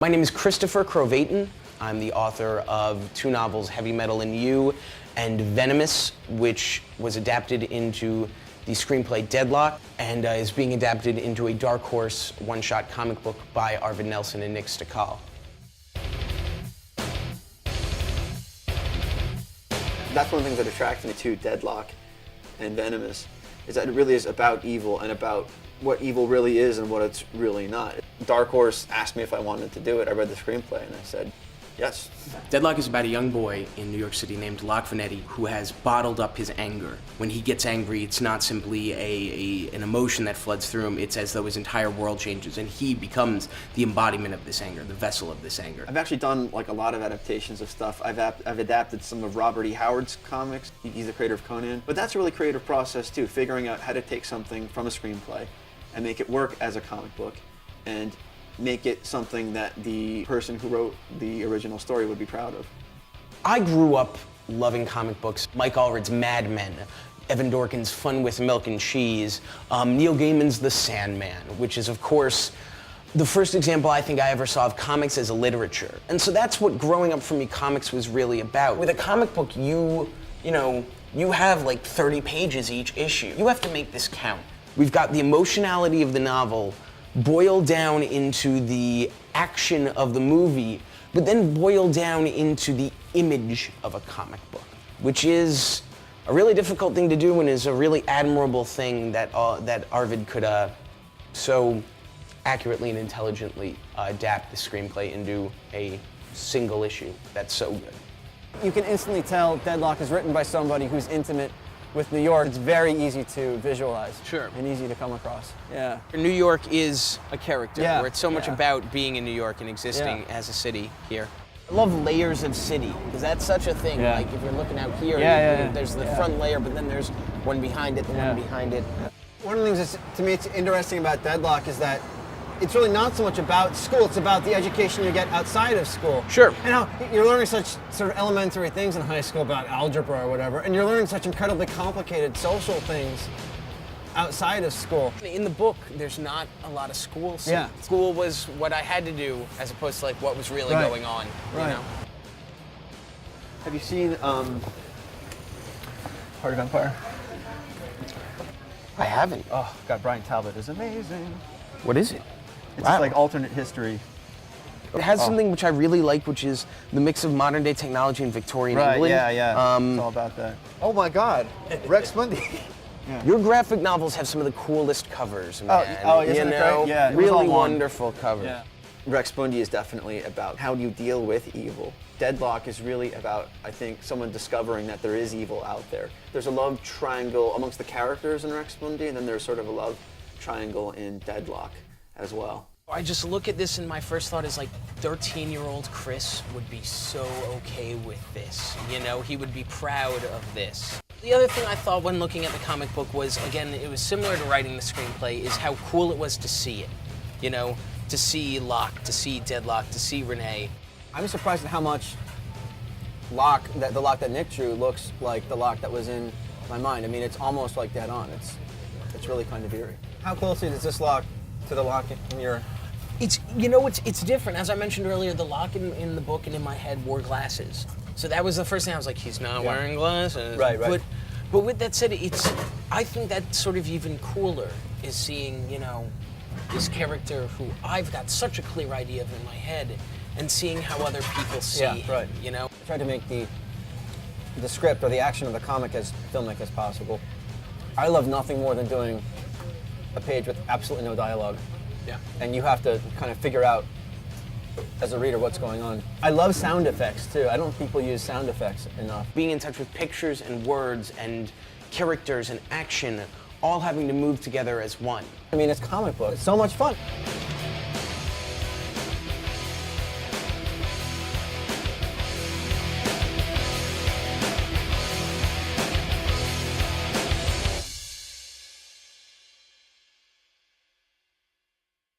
My name is Christopher Krovatin. I'm the author of two novels, Heavy Metal and You and Venomous, which was adapted into the screenplay Deadlocke and is being adapted into a Dark Horse one-shot comic book by Arvid Nelson and Nick Stakal. That's one of the things that attracts me to Deadlocke and Venomous, is that it really is about evil and about what evil really is and what it's really not. Dark Horse asked me if I wanted to do it. I read the screenplay and I said, yes. Deadlocke is about a young boy in New York City named Locke Vanetti who has bottled up his anger. When he gets angry, it's not simply an emotion that floods through him, it's as though his entire world changes and he becomes the embodiment of this anger, the vessel of this anger. I've actually done like a lot of adaptations of stuff. I've adapted some of Robert E. Howard's comics. He's the creator of Conan. But that's a really creative process too, figuring out how to take something from a screenplay and make it work as a comic book and make it something that the person who wrote the original story would be proud of. I grew up loving comic books. Mike Allred's Mad Men, Evan Dorkin's Fun with Milk and Cheese, Neil Gaiman's The Sandman, which is, of course, the first example I think I ever saw of comics as a literature. And so that's what growing up for me comics was really about. With a comic book, you have like 30 pages each issue. You have to make this count. We've got the emotionality of the novel boiled down into the action of the movie, but then boiled down into the image of a comic book, which is a really difficult thing to do and is a really admirable thing that Arvid could so accurately and intelligently adapt the screenplay into a single issue that's so good. You can instantly tell Deadlocke is written by somebody who's intimate with New York. It's very easy to visualize. Sure. And easy to come across. Yeah. New York is a character, Yeah. where it's so much Yeah. about being in New York and existing Yeah. as a city here. I love layers of city, because that's such a thing. Yeah. Like if you're looking out here, there's the Yeah. front layer, but then there's one behind it, Yeah. one behind it. One of the things that's, to me, it's interesting about Deadlocke is that it's really not so much about school, it's about the education you get outside of school. Sure. And how you're learning such sort of elementary things in high school about algebra or whatever, and you're learning such incredibly complicated social things outside of school. In the book, there's not a lot of school scenes. Yeah. School was what I had to do, as opposed to like what was really Right. going on. You Right. know? Have you seen Heart of Empire? I haven't. Oh God, Brian Talbot is amazing. What is it? It's Wow. like alternate history. It has something which I really like, which is the mix of modern day technology and Victorian England. It's all about that. Oh my God, Rex Mundi. Your graphic novels have some of the coolest covers, man. isn't you it know, great? Yeah, it was all really one. wonderful covers. Yeah. Rex Mundi is definitely about how do you deal with evil. Deadlocke is really about, I think, someone discovering that there is evil out there. There's a love triangle amongst the characters in Rex Mundi, and then there's sort of a love triangle in Deadlocke as well. I just look at this and my first thought is like 13-year-old Chris would be so okay with this. You know, he would be proud of this. The other thing I thought when looking at the comic book was, again, it was similar to writing the screenplay, is how cool it was to see it. You know, to see Locke, to see Deadlocke, to see Renee. I'm surprised at how much the Locke that Nick drew looks like the Locke that was in my mind. I mean, it's almost like dead on. It's really kind of eerie. How closely does this Locke to the Locke in your... It's different. As I mentioned earlier, the Locke in the book and in my head wore glasses. So that was the first thing I was like, he's not wearing glasses. Right. But with that said, I think that's sort of even cooler, is seeing, this character who I've got such a clear idea of in my head, and seeing how other people see him, I tried to make the script or the action of the comic as filmic as possible. I love nothing more than doing a page with absolutely no dialogue. Yeah. And you have to kind of figure out, as a reader, what's going on. I love sound effects, too. I don't think people use sound effects enough. Being in touch with pictures and words and characters and action, all having to move together as one. I mean, it's comic book. It's so much fun.